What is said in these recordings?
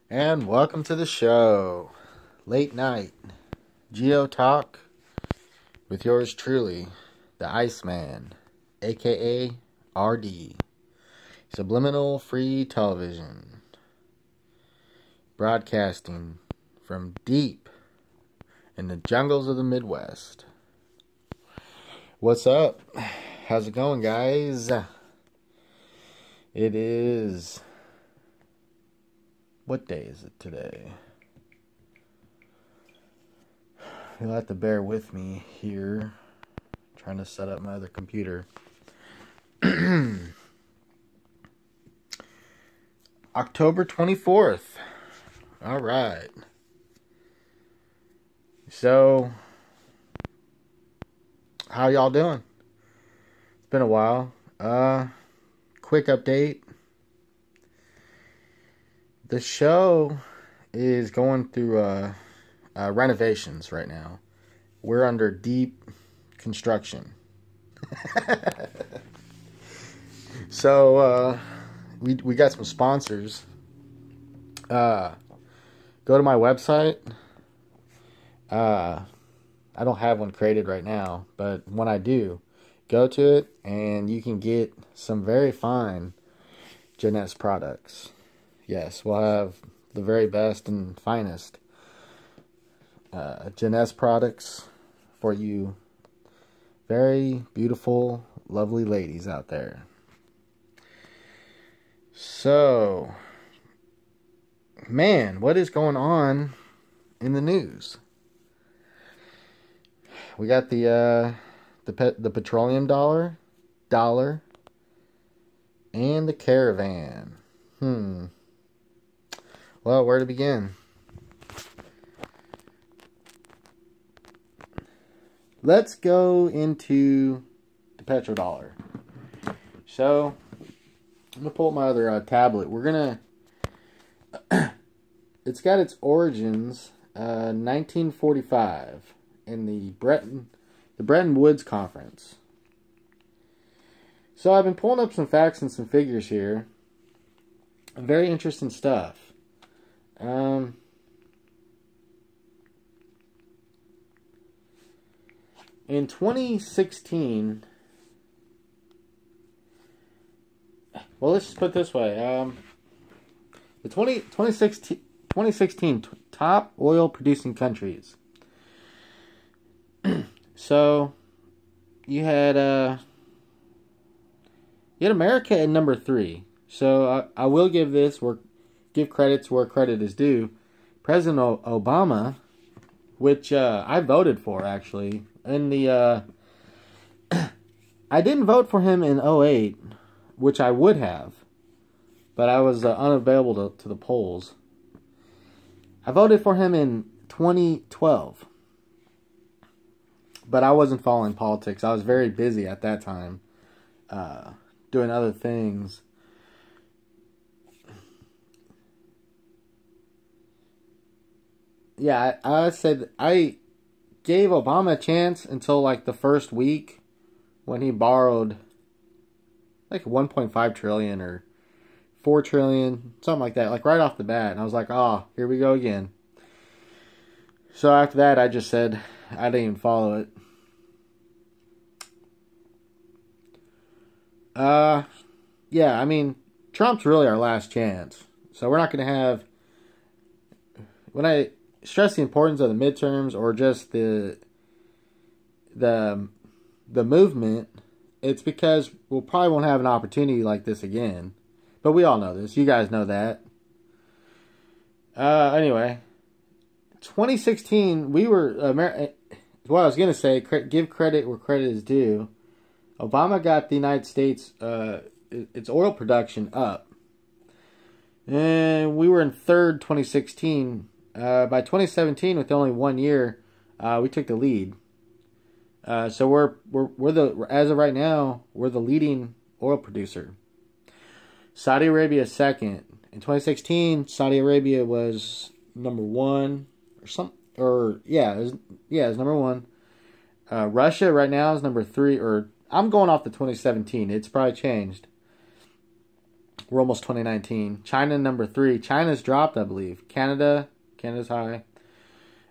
And welcome to the show. Late night GEO Talk with yours truly, the Iceman, aka RD. Subliminal Free Television. Broadcasting from deep in the jungles of the Midwest. What's up? How's it going, guys? It is... What day is it today? You'll have to bear with me here. Trying to set up my other computer. October 24th. Alright. So, how y'all doing? It's been a while. Quick update. The show is going through renovations right now. We're under deep construction. So, we got some sponsors. Go to my website. I don't have one created right now, but when I do, go to it and you can get some very fine Jeunesse products. Yes, we'll have the very best and finest Jeunesse products for you very beautiful, lovely ladies out there. So, man, what is going on in the news? We got the petroleum dollar, and the caravan. Well, where to begin? Let's go into the petrodollar. So, I'm going to pull up my other tablet. We're going to... It's got its origins 1945 in the Bretton Woods Conference. So, I've been pulling up some facts and some figures here. Very interesting stuff. In 2016, well, let's just put it this way. The 2016 top oil producing countries. So, you had America at number 3. So, I will give credit to where credit is due. President Obama, which I voted for, actually. In the I didn't vote for him in 2008, which I would have, but I was unavailable to the polls. I voted for him in 2012, but I wasn't following politics. I was very busy at that time, doing other things. Yeah, I said I gave Obama a chance until like the first week when he borrowed like 1.5 trillion or 4 trillion, something like that, like right off the bat. And I was like, oh, here we go again. So after that, I just said I didn't even follow it. Yeah, I mean, Trump's really our last chance. So we're not going to have... When I stress the importance of the midterms or just the movement, it's because we'll probably won't have an opportunity like this again. But we all know this. You guys know that. Anyway, 2016, we were what I was gonna say. Give credit where credit is due. Obama got the United States its oil production up, and we were in third 2016. By 2017, with only 1 year, we took the lead. So we're as of right now, we're the leading oil producer. Saudi Arabia is second. In 2016, Saudi Arabia was number 1 it's number 1. Russia right now is number 3, or I'm going off the 2017. It's probably changed. We're almost 2019. China number 3. China's dropped, I believe. Canada's high.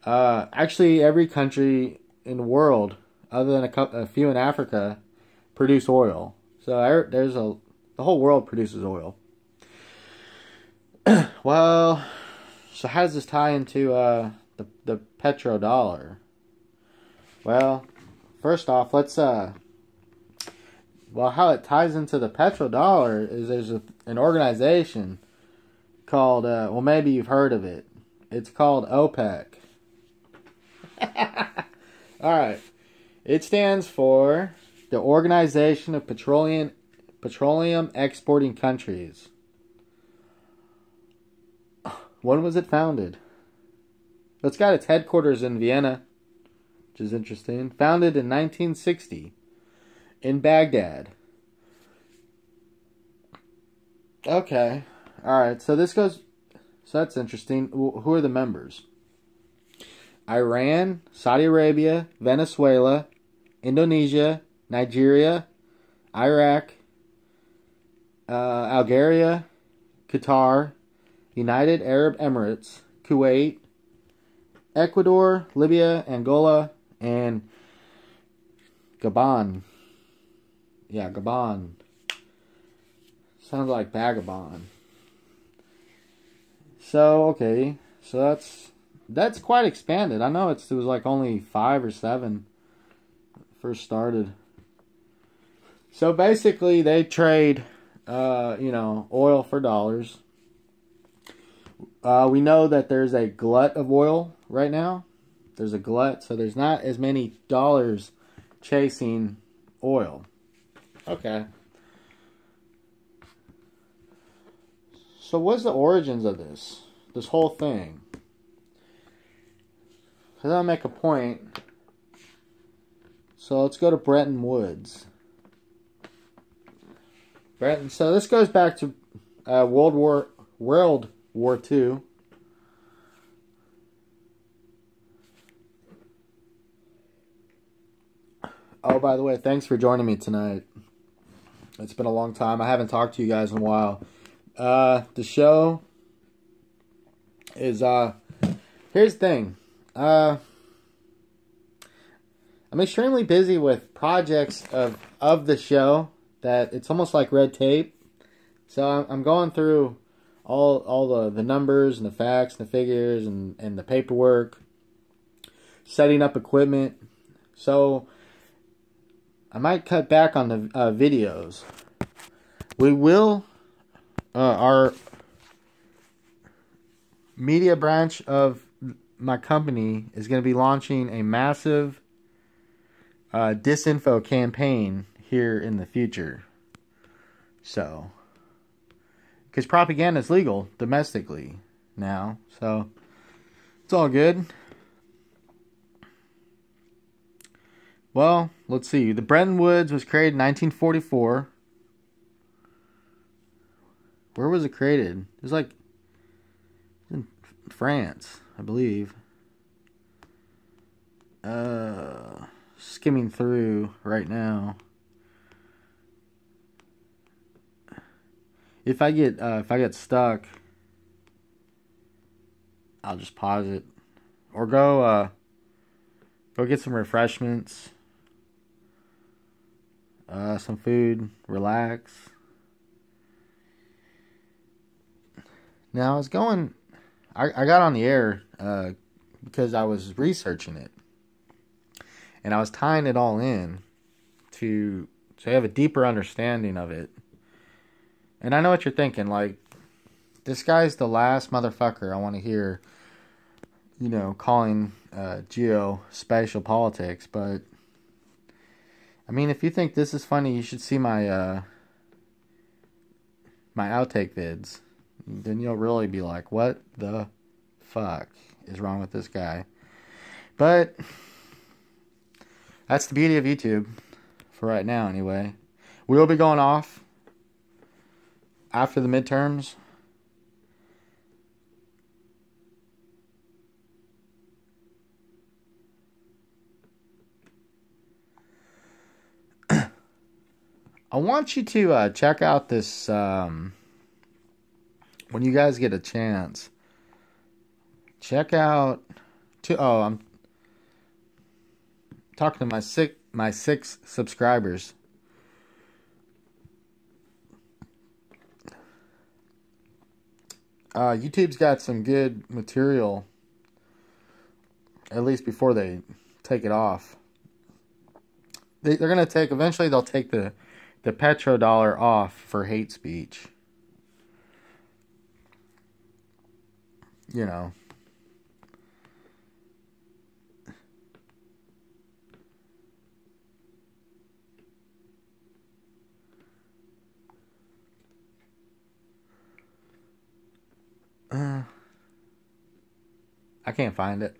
Actually, every country in the world, other than a few in Africa, produce oil. So the whole world produces oil. Well, so how does this tie into the petrodollar? Well, first off, let's how it ties into the petrodollar is there's an organization called well, maybe you've heard of it. It's called OPEC. All right. It stands for the Organization of Petroleum Exporting Countries. When was it founded? It's got its headquarters in Vienna, which is interesting. Founded in 1960 in Baghdad. Okay. All right. So that's interesting. Who are the members? Iran, Saudi Arabia, Venezuela, Indonesia, Nigeria, Iraq, Algeria, Qatar, United Arab Emirates, Kuwait, Ecuador, Libya, Angola, and Gabon. Yeah, Gabon. Sounds like vagabond. So, okay. So that's quite expanded. I know it was like only 5 or 7 first started. So basically they trade oil for dollars. We know that there's a glut of oil right now. There's a glut, so there's not as many dollars chasing oil. Okay. So what's the origins of this whole thing? Because I'll make a point. So let's go to Bretton Woods. So this goes back to World War II. Oh, by the way, thanks for joining me tonight. It's been a long time. I haven't talked to you guys in a while. The show is here's the thing. I'm extremely busy with projects of the show that it's almost like red tape. So I'm going through all the numbers and the facts and the figures and the paperwork, setting up equipment. So I might cut back on the videos. We will our media branch of my company is going to be launching a massive disinfo campaign here in the future. So, because propaganda is legal domestically now, so it's all good. Well, let's see. The Bretton Woods was created in 1944. Where was it created? It was like in France, I believe. Skimming through right now. If I get stuck, I'll just pause it or go get some refreshments, some food, relax. Now I got on the air because I was researching it. And I was tying it all in to have a deeper understanding of it. And I know what you're thinking, like, this guy's the last motherfucker I want to hear, calling GEO spatial politics. But, I mean, if you think this is funny, you should see my my outtake vids. Then you'll really be like, what the fuck is wrong with this guy? But that's the beauty of YouTube, for right now anyway. We'll be going off after the midterms. I want you to check out this when you guys get a chance, check out. I'm talking to my six subscribers. YouTube's got some good material, at least before they take it off. They're gonna eventually they'll take the petrodollar off for hate speech. You know. I can't find it.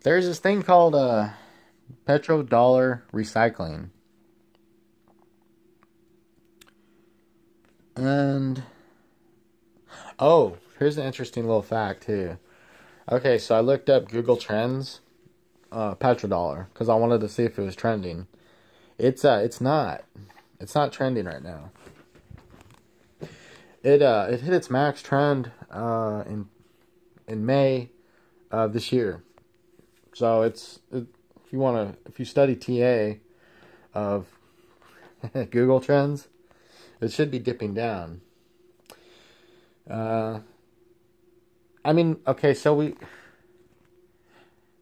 There's this thing called petrodollar recycling. And here's an interesting little fact too. Okay, so I looked up Google Trends petrodollar because I wanted to see if it was trending. It's not trending right now. It hit its max trend in May of this year. So if you study TA of Google Trends, it should be dipping down. I mean, okay, so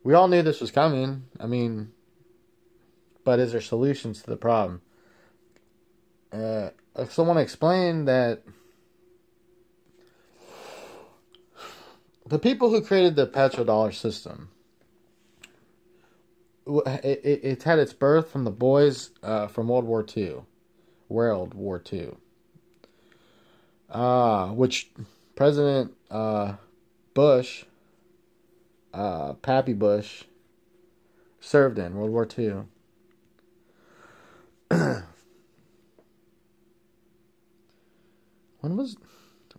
we all knew this was coming. I mean, but is there solutions to the problem? Someone explained that the people who created the petrodollar system, it had its birth from the boys from World War II. Which President Bush, Pappy Bush, served in World War II.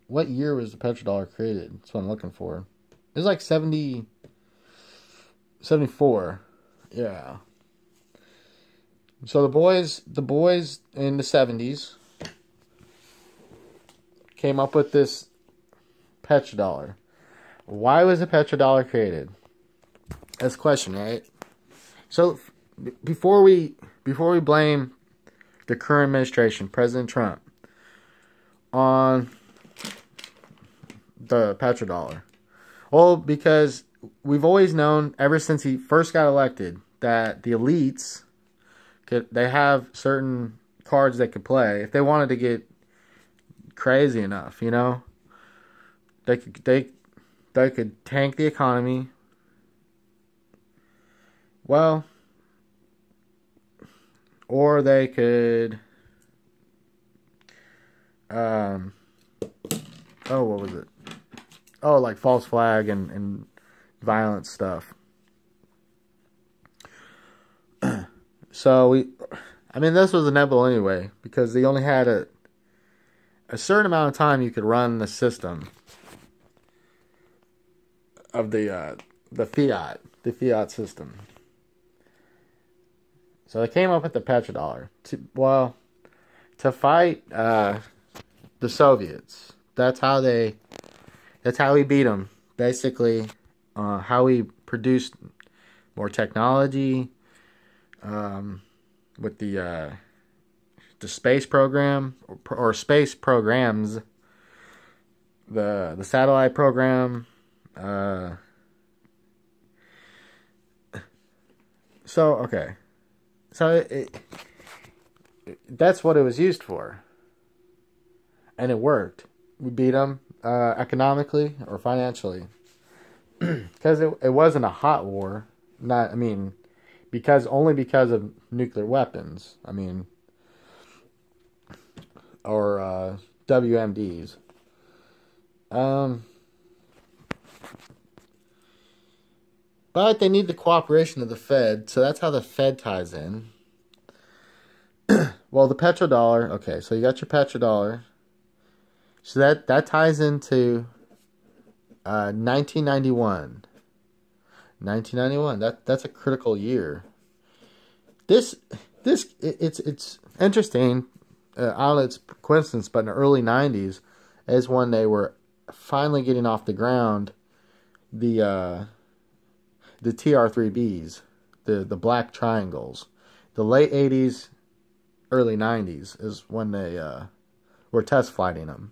What year was the petrodollar created? That's what I'm looking for. It was like 74. Yeah. So the boys in the 70s came up with this petrodollar. Why was the petrodollar created? That's the question, right? So before we blame the current administration, President Trump, on the petrodollar, well, because we've always known ever since he first got elected that the elites they have certain cards they could play if they wanted to get crazy enough, you know. They could tank the economy. Well, or they could what was it? Oh, like false flag and violent stuff. So this was inevitable anyway, because they only had a certain amount of time you could run the system of the fiat system. So they came up with the petrodollar to fight the Soviets. That's how we beat them. Basically, how we produced more technology with the space program or space programs, the satellite program. So that's what it was used for, and it worked. We beat them economically or financially, because it wasn't a hot war. Because of nuclear weapons. Or WMDs. But they need the cooperation of the Fed, so that's how the Fed ties in. Well, the petrodollar, okay, so you got your petrodollar. So that ties into 1991. 1991, that's a critical year. It's interesting. I don't know, it's coincidence, but in the early 90s is when they were finally getting off the ground the TR-3Bs, the black triangles. The late 80s, early 90s is when they were test flighting them.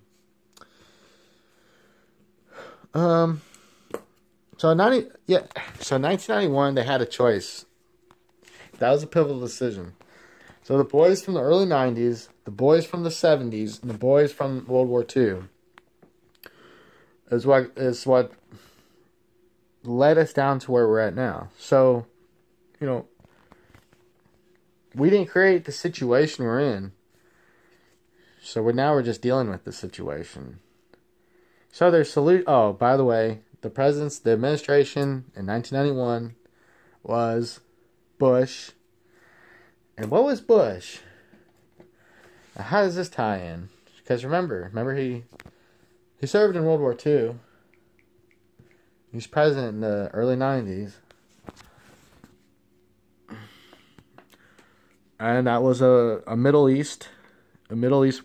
So 1991 they had a choice. That was a pivotal decision. So the boys from the early 90s, the boys from the 70s, and the boys from World War II is what led us down to where we're at now. So, we didn't create the situation we're in. So we're just dealing with the situation. So there's oh, by the way, the administration in 1991 was Bush. And what was Bush? Now, how does this tie in? Because remember he served in World War II. He was president in the early 90s. And that was a Middle East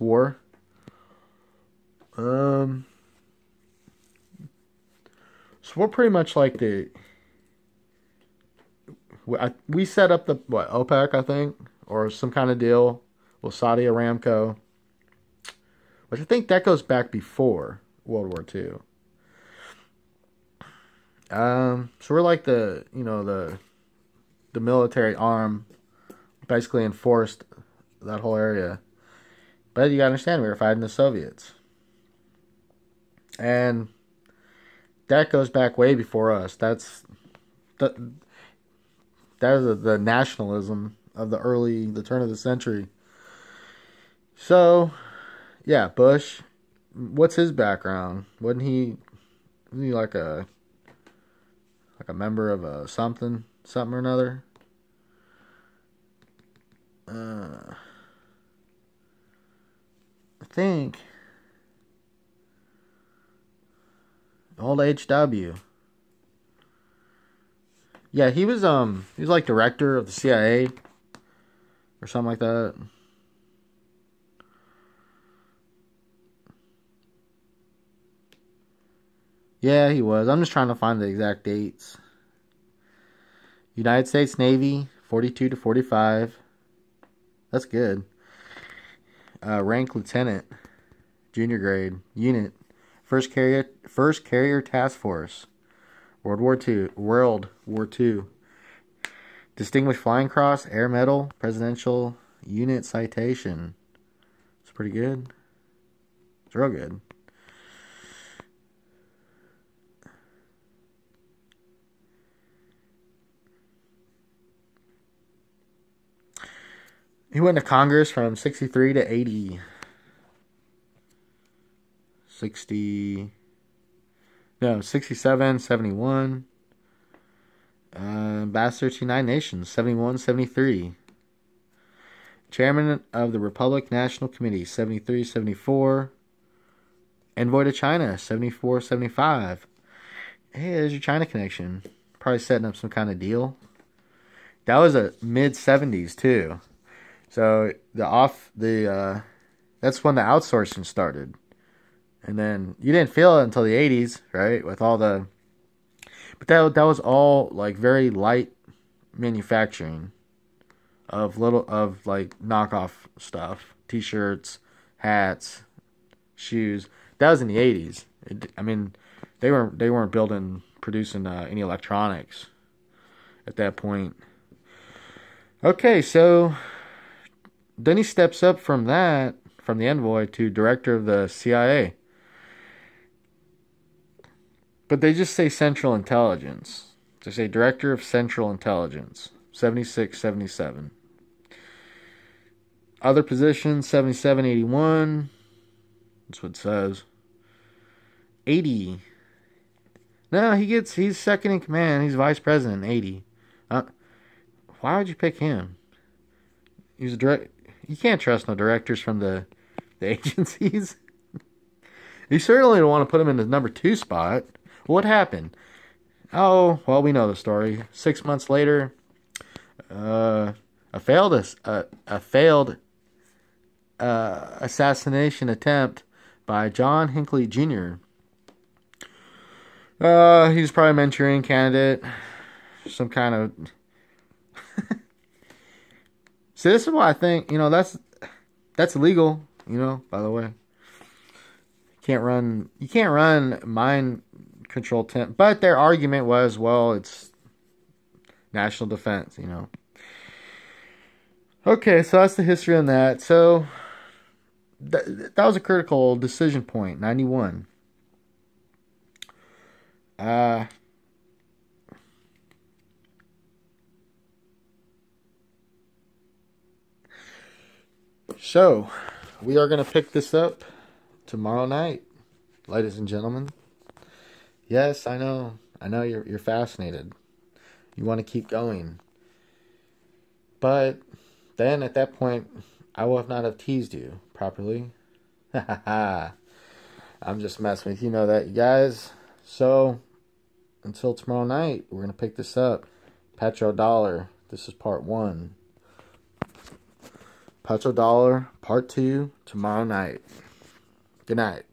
war. So we're pretty much like we set up the OPEC, I think, or some kind of deal with Saudi Aramco, which I think that goes back before World War II. So we're like the military arm, basically enforced that whole area. But you gotta understand, we were fighting the Soviets, and that goes back way before us. That is the nationalism of the turn of the century. So, yeah, Bush. What's his background? Wasn't he like a member of a something or another? I think old HW. Yeah, he was like director of the CIA or something like that. Yeah, he was. I'm just trying to find the exact dates. United States Navy, 42 to 45. That's good. Rank lieutenant, junior grade, unit, first carrier task force, World War II. Distinguished Flying Cross, Air Medal, Presidential Unit Citation. It's pretty good. It's real good. He went to Congress from 63 to 80. 67, 71. Ambassador to United Nations, 71, 73. Chairman of the Republic National Committee, 73, 74. Envoy to China, 74, 75. Hey, there's your China connection. Probably setting up some kind of deal. That was a mid-70s, too. So, that's when the outsourcing started. And then, you didn't feel it until the 80s, right? With all the... But that was all, like, very light manufacturing of knockoff stuff. T-shirts, hats, shoes. That was in the 80s. They weren't producing any electronics at that point. Okay, so then he steps up from the envoy to director of the CIA. But they just say Central Intelligence. They say Director of Central Intelligence, 76, 77. Other positions, 77, 81. That's what it says. 80. No, he's second in command. He's vice president in 80. Why would you pick him? He's a direct. You can't trust no directors from the agencies. You certainly don't want to put him in the number 2 spot. What happened? Oh, well, we know the story. 6 months later, a failed assassination attempt by John Hinckley Jr. He's probably a Manchurian candidate, some kind of. See, this is why I think that's illegal. By the way, you can't run mind control tent. But their argument was, well, it's national defense. Okay, so that's the history on that. So that was a critical decision point. 91. So we are going to pick this up tomorrow night, ladies and gentlemen. Yes, I know you're fascinated. You want to keep going. But then at that point, I will not have teased you properly. I'm just messing with you. You know that, you guys. So until tomorrow night, we're going to pick this up. Petrodollar. This is part 1. Petrodollar, part 2, tomorrow night. Good night.